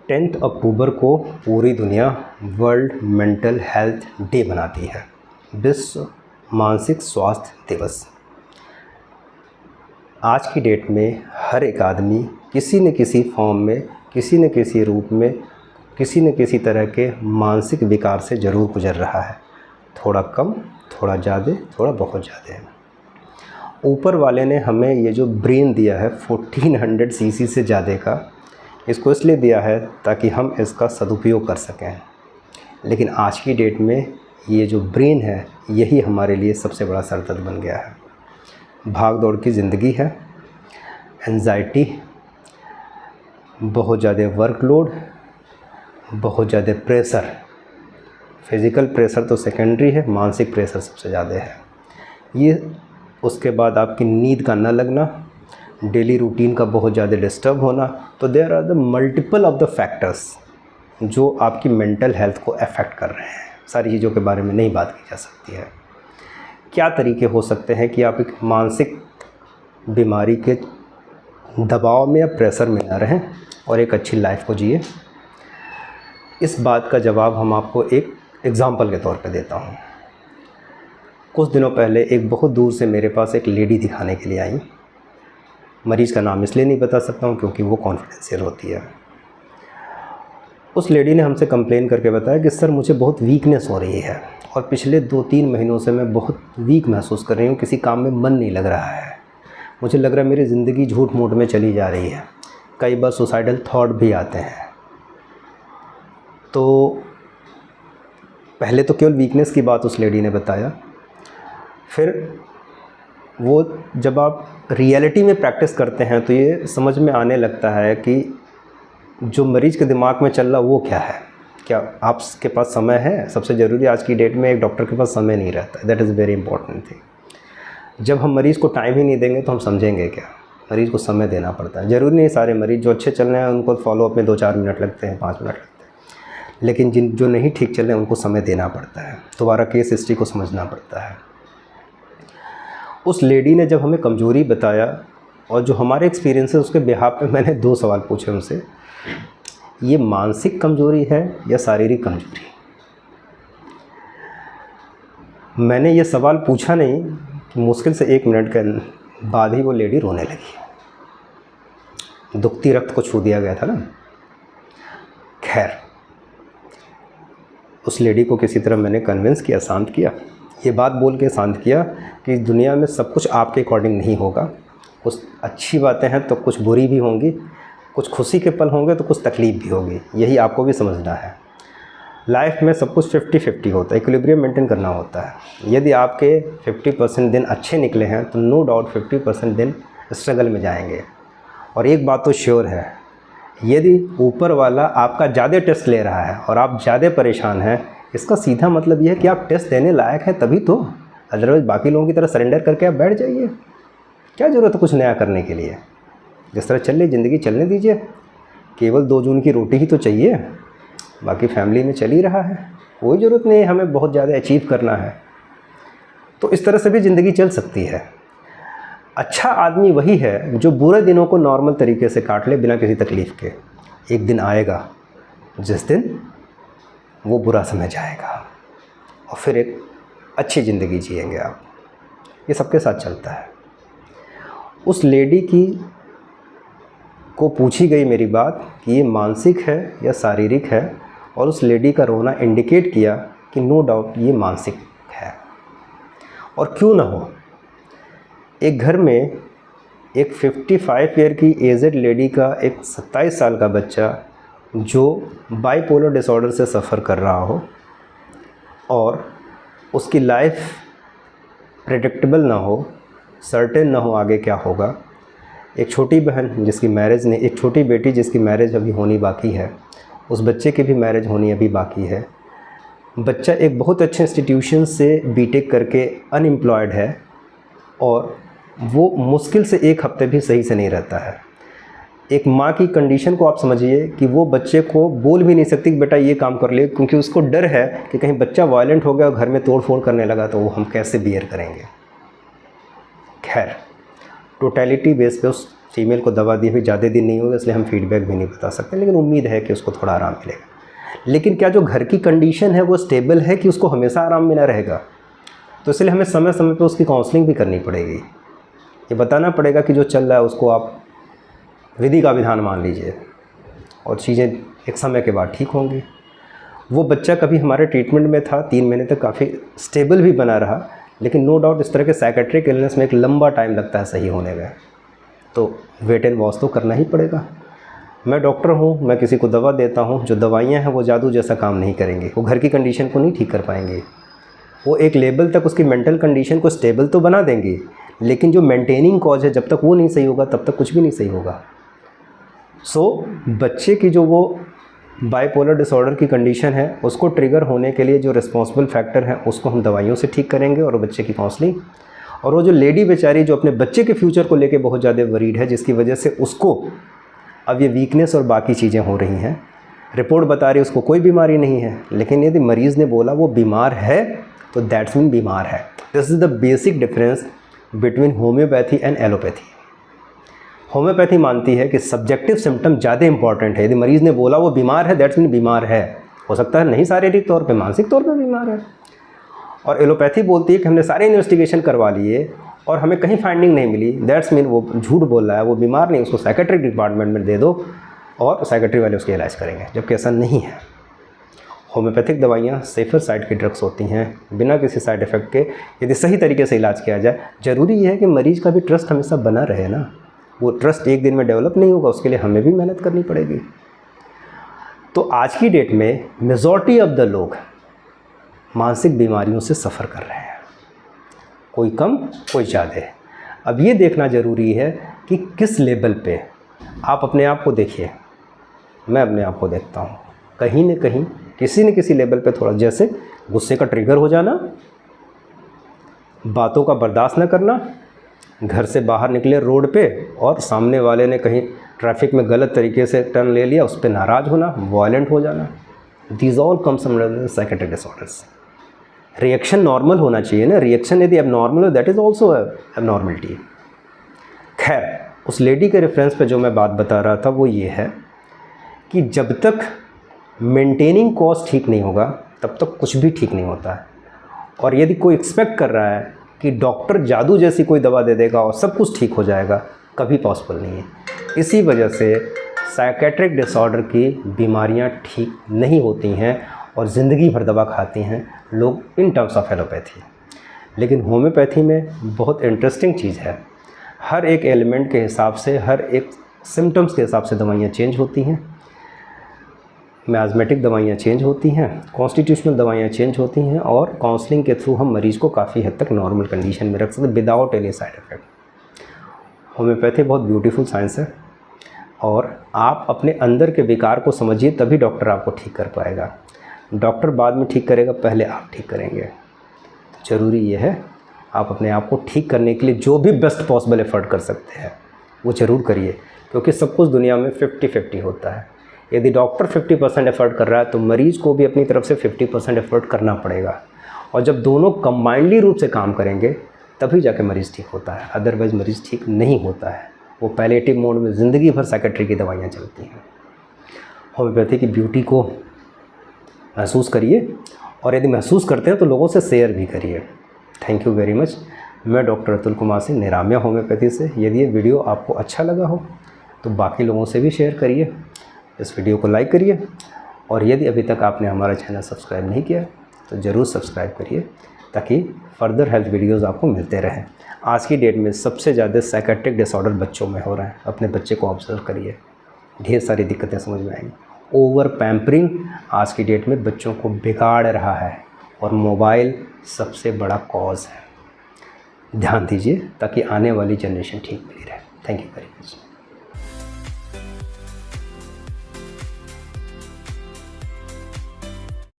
10 अक्टूबर को पूरी दुनिया वर्ल्ड मेंटल हेल्थ डे मनाती है, विश्व मानसिक स्वास्थ्य दिवस। आज की डेट में हर एक आदमी किसी न किसी फॉर्म में, किसी न किसी रूप में, किसी न किसी तरह के मानसिक विकार से ज़रूर गुजर रहा है। थोड़ा कम, थोड़ा ज़्यादा, थोड़ा बहुत ज़्यादा। ऊपर वाले ने हमें ये जो ब्रेन दिया है 1400 सीसी से ज़्यादा का, इसको इसलिए दिया है ताकि हम इसका सदुपयोग कर सकें। लेकिन आज की डेट में ये जो ब्रेन है यही हमारे लिए सबसे बड़ा सरदर्द बन गया है। भाग दौड़ की ज़िंदगी है, एंजाइटी, बहुत ज़्यादा वर्कलोड, बहुत ज़्यादा प्रेशर। फिज़िकल प्रेशर तो सेकेंडरी है, मानसिक प्रेशर सबसे ज़्यादा है। ये उसके बाद आपकी नींद का न लगना, डेली रूटीन का बहुत ज़्यादा डिस्टर्ब होना। तो there are the multiple of the factors जो आपकी मेंटल हेल्थ को अफेक्ट कर रहे हैं। सारी चीज़ों के बारे में नहीं बात की जा सकती है। क्या तरीके हो सकते हैं कि आप एक मानसिक बीमारी के दबाव में या प्रेशर में ना रहें और एक अच्छी लाइफ को जिए? इस बात का जवाब हम आपको एक एग्ज़ाम्पल के तौर पे देता हूँ। कुछ दिनों पहले एक बहुत दूर से मेरे पास एक लेडी दिखाने के लिए आई। मरीज़ का नाम इसलिए नहीं बता सकता हूँ क्योंकि वो कॉन्फिडेंशियल होती है। उस लेडी ने हमसे कंप्लेन करके बताया कि सर मुझे बहुत वीकनेस हो रही है और पिछले 2-3 महीनों से मैं बहुत वीक महसूस कर रही हूँ, किसी काम में मन नहीं लग रहा है, मुझे लग रहा है मेरी ज़िंदगी झूठ मूठ में चली जा रही है, कई बार सुसाइडल थॉट भी आते हैं। तो पहले तो केवल वीकनेस की बात उस लेडी ने बताया, फिर वो जब आप रियलिटी में प्रैक्टिस करते हैं तो ये समझ में आने लगता है कि जो मरीज़ के दिमाग में चल रहा वो क्या है। क्या आपके पास समय है? सबसे ज़रूरी आज की डेट में एक डॉक्टर के पास समय नहीं रहता, that is very important thing. जब हम मरीज़ को टाइम ही नहीं देंगे तो हम समझेंगे क्या? मरीज़ को समय देना पड़ता है। ज़रूरी नहीं सारे मरीज़ जो अच्छे चल रहे हैं उनको फॉलोअप में 2-4 मिनट लगते हैं, 5 मिनट लगते हैं, लेकिन जो नहीं ठीक चल रहे हैं उनको समय देना पड़ता है, दोबारा केस हिस्ट्री को समझना पड़ता है। उस लेडी ने जब हमें कमज़ोरी बताया और जो हमारे एक्सपीरियंस है उसके बिहाफ पे मैंने 2 सवाल पूछे उनसे, ये मानसिक कमज़ोरी है या शारीरिक कमज़ोरी? मैंने ये सवाल पूछा नहीं कि मुश्किल से 1 मिनट के बाद ही वो लेडी रोने लगी। दुखती रक्त को छू दिया गया था ना। खैर, उस लेडी को किसी तरह मैंने कन्विंस किया, शांत किया। ये बात बोल के शांत किया कि दुनिया में सब कुछ आपके अकॉर्डिंग नहीं होगा, कुछ अच्छी बातें हैं तो कुछ बुरी भी होंगी, कुछ खुशी के पल होंगे तो कुछ तकलीफ़ भी होगी, यही आपको भी समझना है। लाइफ में सब कुछ 50-50 होता है, इक्विलिब्रियम मेंटेन करना होता है। यदि आपके 50% दिन अच्छे निकले हैं तो नो डाउट 50% दिन स्ट्रगल में जाएंगे। और एक बात तो श्योर है, यदि ऊपर वाला आपका ज़्यादा टेस्ट ले रहा है और आप ज़्यादा परेशान हैं, इसका सीधा मतलब यह है कि आप टेस्ट देने लायक हैं तभी तो, अदरवाइज़ बाकी लोगों की तरह सरेंडर करके आप बैठ जाइए। क्या ज़रूरत है कुछ नया करने के लिए? जिस तरह चल रही ज़िंदगी चलने दीजिए। केवल 2 जून की रोटी ही तो चाहिए, बाकी फैमिली में चल ही रहा है, कोई ज़रूरत नहीं है हमें बहुत ज़्यादा अचीव करना है। तो इस तरह से भी ज़िंदगी चल सकती है। अच्छा आदमी वही है जो बुरे दिनों को नॉर्मल तरीके से काट ले बिना किसी तकलीफ़ के। एक दिन आएगा जिस दिन वो बुरा समय जाएगा और फिर एक अच्छी ज़िंदगी जिएंगे आप। ये सबके साथ चलता है। उस लेडी को पूछी गई मेरी बात कि ये मानसिक है या शारीरिक है, और उस लेडी का रोना इंडिकेट किया कि नो डाउट ये मानसिक है। और क्यों ना हो, एक घर में एक 55 ईयर की एजेड लेडी का एक 27 साल का बच्चा जो बाइपोलर डिसऑर्डर से सफ़र कर रहा हो और उसकी लाइफ प्रेडिक्टेबल ना हो, सर्टेन ना हो आगे क्या होगा। एक छोटी बहन जिसकी मैरिज नहीं, एक छोटी बेटी जिसकी मैरिज अभी होनी बाकी है, उस बच्चे की भी मैरिज होनी अभी बाकी है। बच्चा एक बहुत अच्छे इंस्टीट्यूशन से बीटेक करके अनएम्प्लॉयड है और वो मुश्किल से 1 हफ्ते भी सही से नहीं रहता है। एक माँ की कंडीशन को आप समझिए कि वो बच्चे को बोल भी नहीं सकती कि बेटा ये काम कर ले, क्योंकि उसको डर है कि कहीं बच्चा वायलेंट हो गया और घर में तोड़ फोड़ करने लगा तो वो हम कैसे बियर करेंगे। खैर, टोटलिटी बेस पे उस फीमेल को दवा दी हुई ज़्यादा दिन नहीं होगा, इसलिए हम फीडबैक भी नहीं बता सकते, लेकिन उम्मीद है कि उसको थोड़ा आराम मिलेगा। लेकिन क्या जो घर की कंडीशन है वो स्टेबल है कि उसको हमेशा आराम मिला रहेगा? तो इसलिए हमें समय समय पर उसकी काउंसलिंग भी करनी पड़ेगी। ये बताना पड़ेगा कि जो चल रहा है उसको आप विधि का विधान मान लीजिए और चीज़ें एक समय के बाद ठीक होंगी। वो बच्चा कभी हमारे ट्रीटमेंट में था, 3 महीने तक काफ़ी स्टेबल भी बना रहा, लेकिन नो डाउट इस तरह के साइकेट्रिक इलनेस में एक लंबा टाइम लगता है सही होने में, तो वेट एंड वॉच तो करना ही पड़ेगा। मैं डॉक्टर हूँ, मैं किसी को दवा देता हूँ, जो दवाइयाँ हैं वो जादू जैसा काम नहीं करेंगी, वो घर की कंडीशन को नहीं ठीक कर पाएंगी। वो एक लेवल तक उसकी मेंटल कंडीशन को स्टेबल तो बना देंगी, लेकिन जो मेंटेनिंग कॉज है जब तक वो नहीं सही होगा तब तक कुछ भी नहीं सही होगा। बच्चे की जो वो बाइपोलर डिसऑर्डर की कंडीशन है उसको ट्रिगर होने के लिए जो रिस्पॉन्सिबल फैक्टर है उसको हम दवाइयों से ठीक करेंगे और बच्चे की काउंसलिंग। और वो जो लेडी बेचारी जो अपने बच्चे के फ्यूचर को लेके बहुत ज़्यादा वरीड है, जिसकी वजह से उसको अब ये वीकनेस और बाकी चीज़ें हो रही हैं, रिपोर्ट बता रही है उसको कोई बीमारी नहीं है, लेकिन यदि मरीज़ ने बोला वो बीमार है तो दैट्स मीन बीमार है। This is the basic difference between homeopathy and allopathy. Homeopathy मानती है कि सब्जेक्टिव सिम्टम ज़्यादा इंपॉर्टेंट है। यदि मरीज़ ने बोला वो बीमार है दैट्स मीन बीमार है, हो सकता है नहीं शारीरिक तौर पे, मानसिक तौर पे बीमार है। और एलोपैथी बोलती है कि हमने सारे इन्वेस्टिगेशन करवा लिए और हमें कहीं फाइंडिंग नहीं मिली, दैट्स मीन वो झूठ बोल रहा है, वो बीमार नहीं, उसको साइकेट्रिक डिपार्टमेंट में दे दो और साइकेट्री वाले उसका इलाज करेंगे, जबकि ऐसा नहीं है। होम्योपैथिक दवाइयाँ सेफर साइड की ड्रग्स होती हैं, बिना किसी साइड इफ़ेक्ट के यदि सही तरीके से इलाज किया जाए। ज़रूरी ये है कि मरीज़ का भी ट्रस्ट हमेशा बना रहे ना, वो ट्रस्ट एक दिन में डेवलप नहीं होगा, उसके लिए हमें भी मेहनत करनी पड़ेगी। तो आज की डेट में मेजॉरिटी ऑफ द लोग मानसिक बीमारियों से सफ़र कर रहे हैं, कोई कम कोई ज़्यादा। अब ये देखना ज़रूरी है कि किस लेवल पे आप अपने आप को देखिए। मैं अपने आप को देखता हूँ, कहीं न कहीं किसी न किसी लेवल पे थोड़ा, जैसे गुस्से का ट्रिगर हो जाना, बातों का बर्दाश्त न करना, घर से बाहर निकले रोड पे और सामने वाले ने कहीं ट्रैफिक में गलत तरीके से टर्न ले लिया, उस पर नाराज़ होना, वायलेंट हो जाना, these all comes under psychiatric disorders. Reaction normal होना चाहिए ना, रिएक्शन यदि अब नॉर्मल हो दैट इज़ ऑल्सो एबनॉर्मलिटी। खैर, उस लेडी के रेफरेंस पे जो मैं बात बता रहा था वो ये है कि जब तक मेंटेनिंग कॉज ठीक नहीं होगा तब तक कुछ भी ठीक नहीं होता है। और यदि कोई एक्सपेक्ट कर रहा है कि डॉक्टर जादू जैसी कोई दवा दे देगा और सब कुछ ठीक हो जाएगा, कभी पॉसिबल नहीं है। इसी वजह से साइकेट्रिक डिसऑर्डर की बीमारियां ठीक नहीं होती हैं और ज़िंदगी भर दवा खाती हैं लोग इन टर्म्स ऑफ एलोपैथी। लेकिन होम्योपैथी में बहुत इंटरेस्टिंग चीज़ है, हर एक एलिमेंट के हिसाब से, हर एक सिम्टम्स के हिसाब से दवाइयाँ चेंज होती हैं। मियाज़मेटिक दवाइयाँ चेंज होती हैं, कॉन्स्टिट्यूशनल दवाइयाँ चेंज होती हैं और काउंसलिंग के थ्रू हम मरीज़ को काफ़ी हद तक नॉर्मल कंडीशन में रख सकते without any side effect. Homeopathy बहुत ब्यूटीफुल साइंस है और आप अपने अंदर के विकार को समझिए, तभी डॉक्टर आपको ठीक कर पाएगा। डॉक्टर बाद में ठीक करेगा, पहले आप ठीक करेंगे। तो ज़रूरी ये है आप अपने आप को ठीक करने के लिए जो भी बेस्ट पॉसिबल एफर्ट कर सकते हैं वो ज़रूर करिए, क्योंकि सब कुछ दुनिया में 50-50 होता है। यदि डॉक्टर 50% एफर्ट कर रहा है तो मरीज़ को भी अपनी तरफ से 50% एफर्ट करना पड़ेगा, और जब दोनों कंबाइंडली रूप से काम करेंगे तभी जाके मरीज़ ठीक होता है, अदरवाइज़ मरीज़ ठीक नहीं होता है। वो पैलिएटिव मोड में ज़िंदगी भर साइकेट्री की दवाइयाँ चलती हैं। होम्योपैथी की ब्यूटी को महसूस करिए और यदि महसूस करते हैं तो लोगों से शेयर भी करिए। Thank you very much. मैं डॉक्टर अतुल कुमार सिंह, निराम्या होम्योपैथी से। यदि ये वीडियो आपको अच्छा लगा हो तो बाकी लोगों से भी शेयर करिए, इस वीडियो को लाइक करिए, और यदि अभी तक आपने हमारा चैनल सब्सक्राइब नहीं किया तो ज़रूर सब्सक्राइब करिए ताकि फर्दर हेल्थ वीडियोस आपको मिलते रहें। आज की डेट में सबसे ज़्यादा साइकेट्रिक डिसऑर्डर बच्चों में हो रहा है। अपने बच्चे को ऑब्जर्व करिए, ढेर सारी दिक्कतें समझ में आएंगी। ओवर पैम्परिंग आज की डेट में बच्चों को बिगाड़ रहा है और मोबाइल सबसे बड़ा कॉज है। ध्यान दीजिए ताकि आने वाली जनरेशन ठीक मिली रहे। Thank you very much.